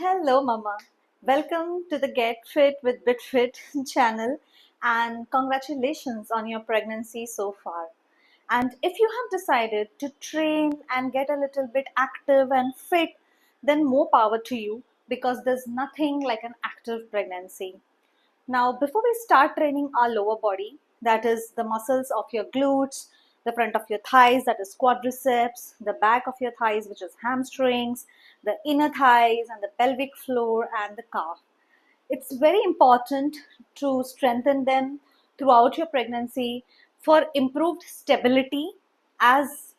Hello, Mama. Welcome to the Get Fit with BitFit channel, and congratulations on your pregnancy so far. And if you have decided to train and get a little bit active and fit, then more power to you, because there's nothing like an active pregnancy. Now, before we start training our lower body, that is the muscles of your glutes, the front of your thighs, that is quadriceps, the back of your thighs, which is hamstrings, the inner thighs, and the pelvic floor and the calf. It's very important to strengthen them throughout your pregnancy for improved stability as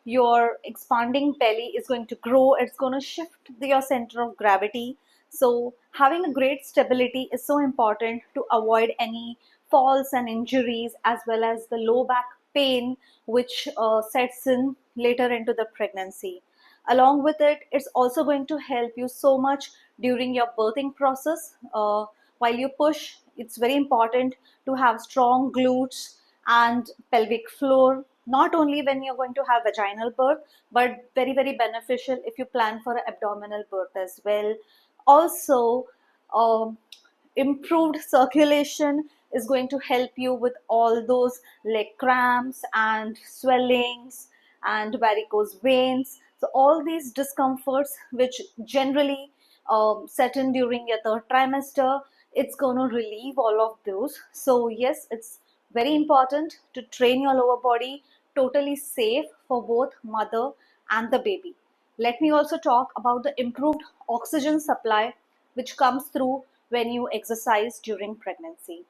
your expanding belly is going to grow. It's going to shift your center of gravity. So having a great stability is so important to avoid any falls and injuries, as well as the low back pain which sets in later into the pregnancy. Along with it, it's also going to help you so much during your birthing process. While you push, it's very important to have strong glutes and pelvic floor, not only when you're going to have vaginal birth, but very, very beneficial if you plan for an abdominal birth as well. Also, um, improved circulation is going to help you with all those leg cramps and swellings and varicose veins. So all these discomforts which generally set in during your third trimester, it's going to relieve all of those. So yes, it's very important to train your lower body totally safe for both mother and the baby. Let me also talk about the improved oxygen supply which comes through when you exercise during pregnancy.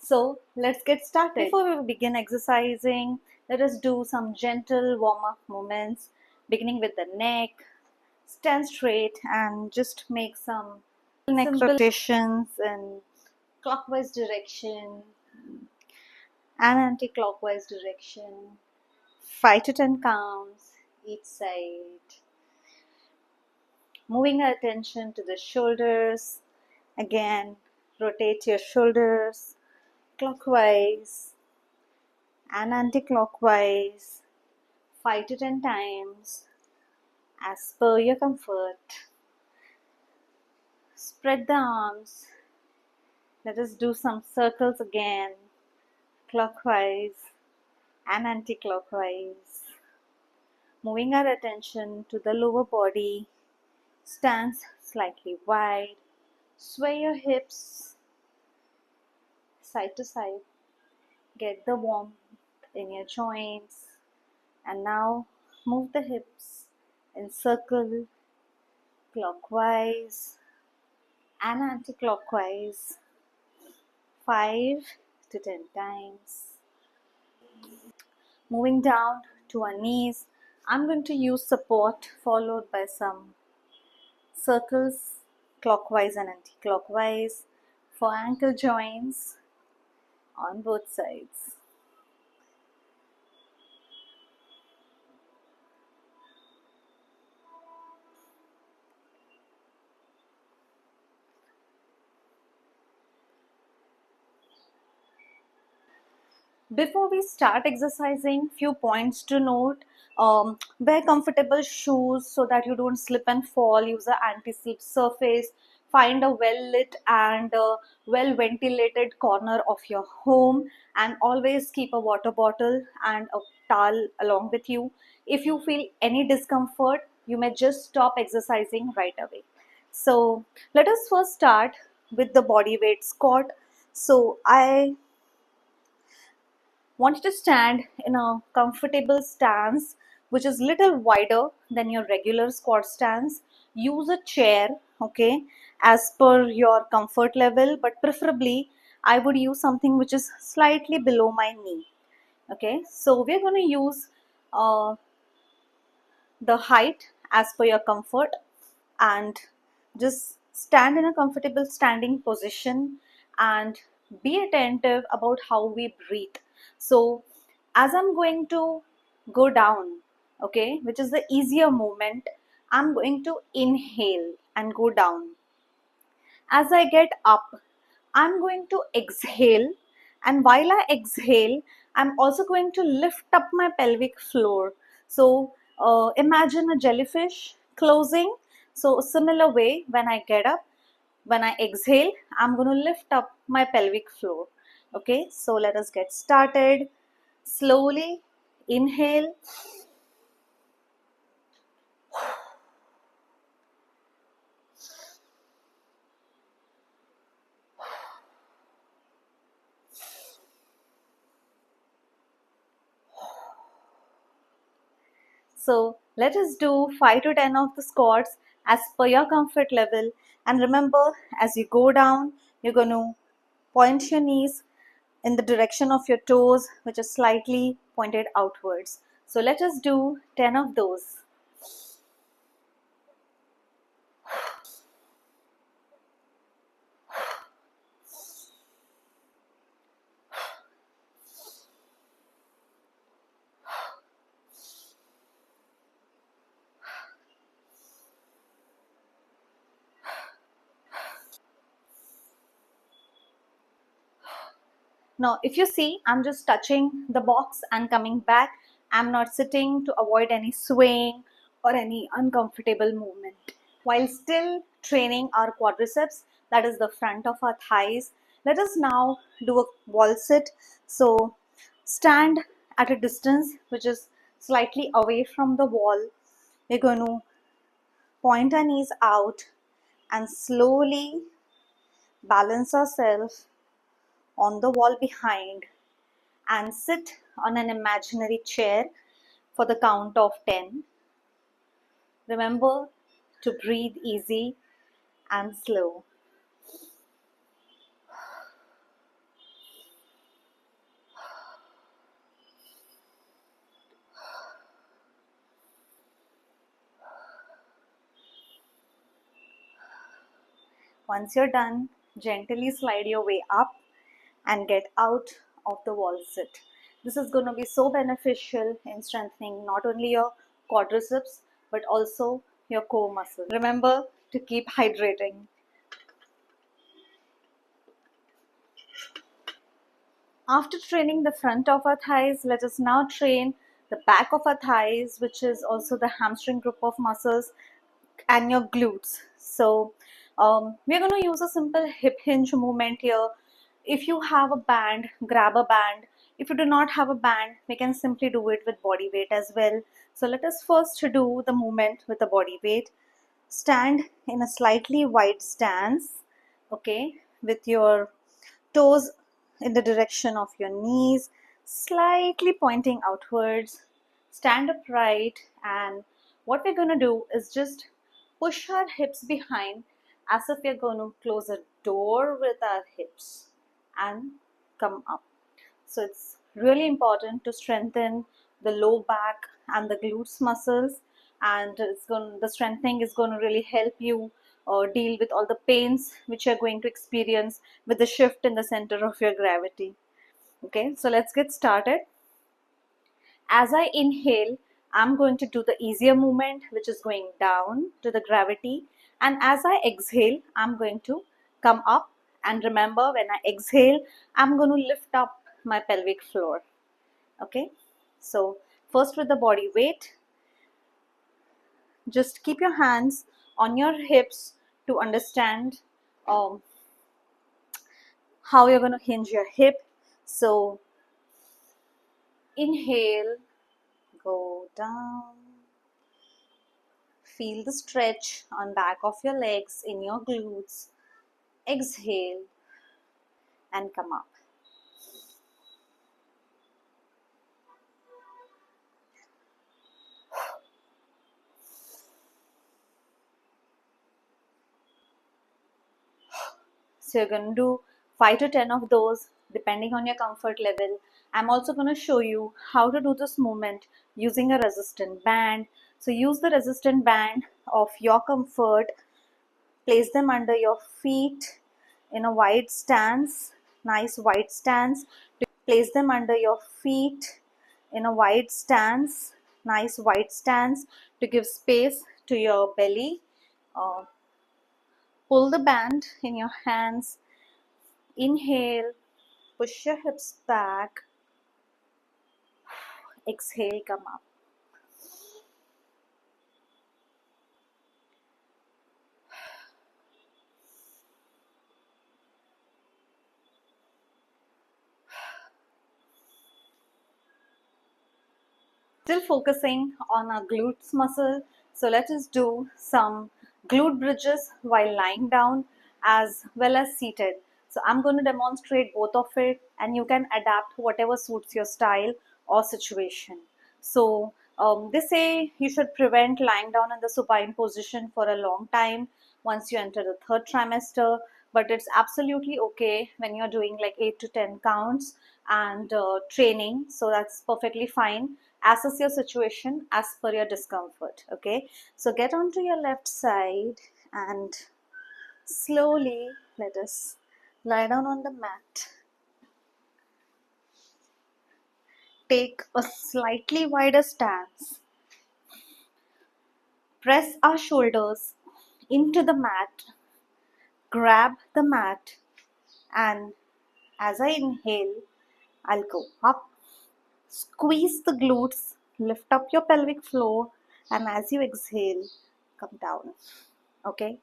So let's get started. Before we begin exercising, let us do some gentle warm-up movements, beginning with the neck. Stand straight and just make some neck rotations in clockwise direction and anti-clockwise direction. 5 to 10 counts each side. Moving our attention to the shoulders. Again, rotate your shoulders clockwise and anti-clockwise 5 to 10 times as per your comfort. Spread the arms. Let us do some circles again, clockwise and anti-clockwise. Moving our attention to the lower body. Stance slightly wide. Sway your hips side to side. Get the warmth in your joints. And now move the hips in circle, clockwise and anti-clockwise 5 to 10 times. Moving down to our knees, I'm going to use support followed by some circles clockwise and anti-clockwise for ankle joints on both sides. Before we start exercising, few points to note. Wear comfortable shoes so that you don't slip and fall. Use an anti-slip surface. Find a well-lit and well-ventilated corner of your home, and always keep a water bottle and a towel along with you. If you feel any discomfort, you may just stop exercising right away. So let us first start with the body weight squat. So I want you to stand in a comfortable stance which is little wider than your regular squat stance. Use a chair, okay, as per your comfort level, but preferably I would use something which is slightly below my knee. Okay, so we're going to use uh, the height as per your comfort, and just stand in a comfortable standing position and be attentive about how we breathe. So as I'm going to go down, okay, which is the easier movement, I'm going to inhale and go down. As I get up, I'm going to exhale, and while I exhale, I'm also going to lift up my pelvic floor. So imagine a jellyfish closing. So similar way, when I get up, when I exhale, I'm going to lift up my pelvic floor. Okay, so let us get started. Slowly inhale. So let us do 5 to 10 of the squats as per your comfort level. And remember, as you go down, you're going to point your knees in the direction of your toes, which is slightly pointed outwards. So let us do 10 of those. Now, if you see, I'm just touching the box and coming back. I'm not sitting to avoid any swaying or any uncomfortable movement. While still training our quadriceps, that is the front of our thighs, let us now do a wall sit. So, stand at a distance which is slightly away from the wall. We're going to point our knees out and slowly balance ourselves on the wall behind and sit on an imaginary chair for the count of 10. Remember to breathe easy and slow. Once you're done, gently slide your way up and get out of the wall sit. This is going to be so beneficial in strengthening not only your quadriceps but also your core muscle. Remember to keep hydrating. After training the front of our thighs, let us now train the back of our thighs, which is also the hamstring group of muscles, and your glutes. So we're going to use a simple hip hinge movement here. If you have a band, grab a band. If you do not have a band, we can simply do it with body weight as well. So let us first do the movement with the body weight. Stand in a slightly wide stance, okay, with your toes in the direction of your knees, slightly pointing outwards. Stand upright, and what we're going to do is just push our hips behind as if we're going to close a door with our hips and come up. So it's really important to strengthen the low back and the glutes muscles, and the strengthening is going to really help you deal with all the pains which you're going to experience with the shift in the center of your gravity. Okay, so let's get started. As I inhale, I'm going to do the easier movement, which is going down to the gravity. And as I exhale, I'm going to come up. And remember, when I exhale, I'm going to lift up my pelvic floor. Okay, so first with the body weight, just keep your hands on your hips to understand how you're going to hinge your hip. So inhale, go down. Feel the stretch on back of your legs in your glutes. Exhale and come up. So you're going to do 5 to 10 of those depending on your comfort level. I'm also going to show you how to do this movement using a resistant band. So use the resistant band of your comfort. Place them under your feet in a wide stance, nice wide stance. Place them under your feet in a wide stance, nice wide stance to give space to your belly. Uh, Pull the band in your hands. Inhale, push your hips back. Exhale, come up. Still focusing on our glutes muscle. So let us do some glute bridges while lying down as well as seated. So I'm going to demonstrate both of it, and you can adapt whatever suits your style or situation. So they say you should prevent lying down in the supine position for a long time once you enter the third trimester, but it's absolutely okay when you're doing like 8 to 10 counts and training. So that's perfectly fine. Assess your situation as per your discomfort. Okay, so get onto your left side and slowly let us lie down on the mat. Take a slightly wider stance. Press our shoulders into the mat. Grab the mat, and as I inhale, I'll go up. Squeeze the glutes, lift up your pelvic floor, and as you exhale, come down. Okay?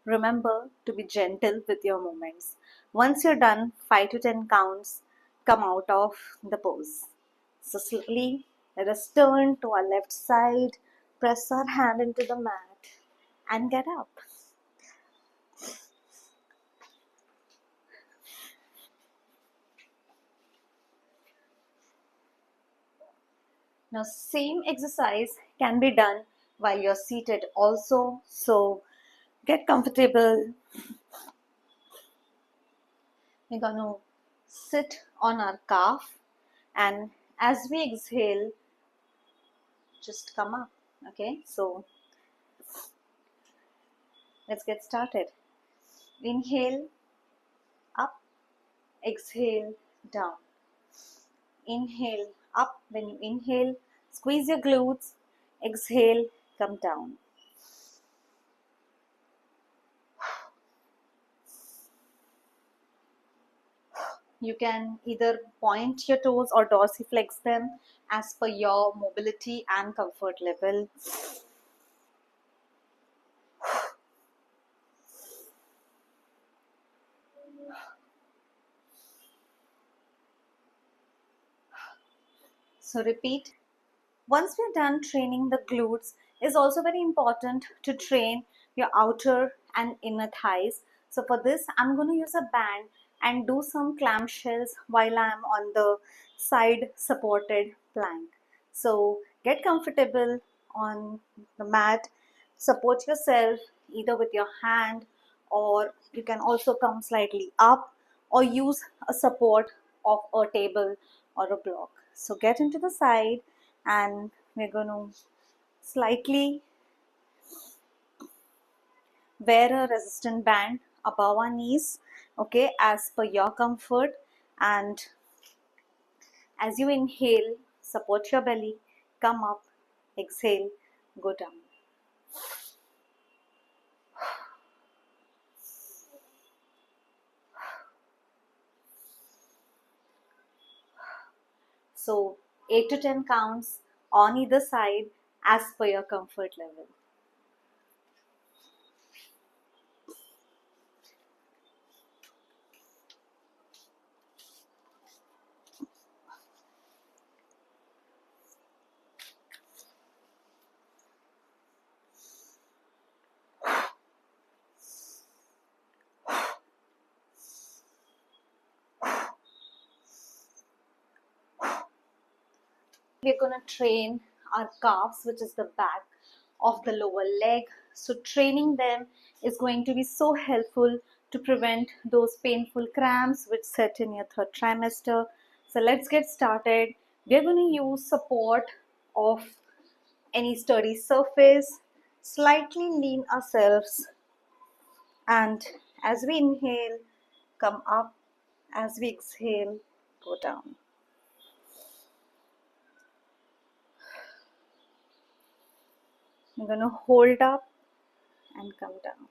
Remember to be gentle with your movements. Once you're done, 5 to 10 counts, come out of the pose. So slowly, let us turn to our left side, press our hand into the mat, and get up. Now, same exercise can be done while you're seated also. So get comfortable. We're going to sit on our calf, and as we exhale, just come up. Okay, so let's get started. Inhale, up, exhale, down. Inhale, up. When you inhale, squeeze your glutes. Exhale, come down. You can either point your toes or dorsiflex them as per your mobility and comfort level. So repeat. Once we're done training the glutes, it's also very important to train your outer and inner thighs. So for this, I'm going to use a band and do some clamshells while I'm on the side supported plank. So get comfortable on the mat, support yourself either with your hand, or you can also come slightly up or use a support of a table or a block. So get into the side, and we're going to slightly wear a resistant band above our knees, okay, as per your comfort. And as you inhale, support your belly, come up, exhale, go down. So 8 to 10 counts on either side as per your comfort level. We're going to train our calves, which is the back of the lower leg. So training them is going to be so helpful to prevent those painful cramps which set in your third trimester. So let's get started. We're going to use support of any sturdy surface, slightly lean ourselves, and as we inhale, come up. As we exhale, go down. I'm going to hold up and come down.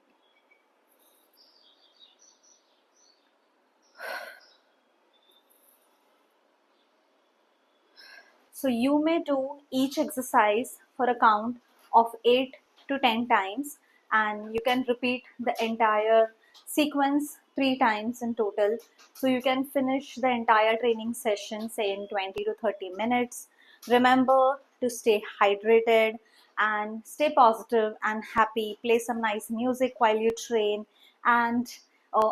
So you may do each exercise for a count of 8 to 10 times, and you can repeat the entire sequence 3 times in total. So you can finish the entire training session, say, in 20 to 30 minutes. Remember to stay hydrated and stay positive and happy. Play some nice music while you train. And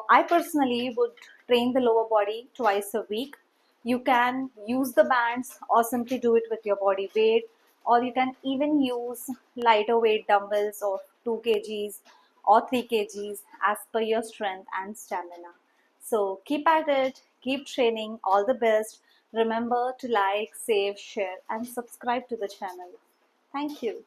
I personally would train the lower body twice a week. You can use the bands or simply do it with your body weight, or you can even use lighter weight dumbbells of 2 kgs or 3 kgs as per your strength and stamina. So keep at it, keep training, all the best. Remember to like, save, share, and subscribe to the channel. Thank you.